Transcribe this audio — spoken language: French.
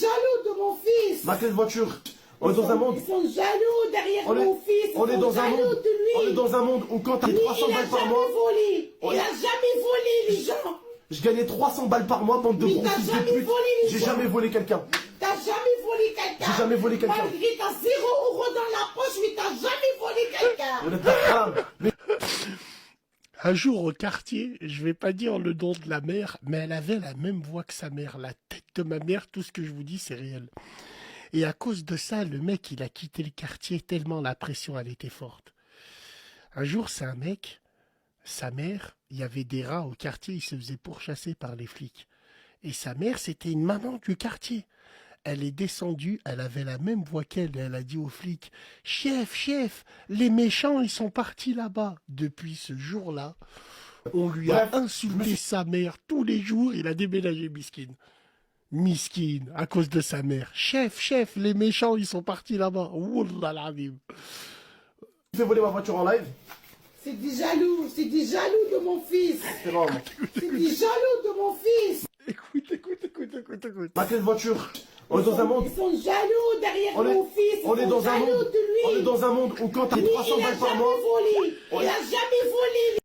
jaloux de mon fils. Ma clé de voiture. On est dans un monde. Ils sont jaloux derrière mon fils. On est dans un monde. De lui. On est dans un monde où quand t'as 300 balles par mois. Il a jamais volé les gens. Je gagnais 300 balles par mois pendant de gros fils de pute. J'ai jamais volé quelqu'un. T'as jamais volé quelqu'un. J'ai jamais volé quelqu'un. Malgré t'as 0 € dans la poche, mais t'as jamais volé quelqu'un. On est haram. Un jour au quartier, je vais pas dire le nom de la mère, mais elle avait la même voix que sa mère, la tête de ma mère, tout ce que je vous dis c'est réel. Et à cause de ça, le mec il a quitté le quartier tellement la pression elle était forte. Un jour c'est un mec, sa mère, il y avait des rats au quartier, il se faisait pourchasser par les flics. Et sa mère c'était une maman du quartier. Elle est descendue, elle avait la même voix qu'elle, et elle a dit aux flics, « Chef, chef, les méchants, ils sont partis là-bas. » Depuis ce jour-là, on lui a insulté sa mère tous les jours, il a déménagé Miskin. Miskin, à cause de sa mère. « Chef, chef, les méchants, ils sont partis là-bas. » Wallah l'azim. Tu fais voler ma voiture en live? C'est des jaloux de mon fils. C'est bon. C'est des jaloux de mon fils. Écoute. Ma clé de voiture. On est dans un monde. Ils sont jaloux derrière mon fils. On est dans un monde. De lui. On est dans un monde où quand t'as 300 balles par mois. Il a jamais volé.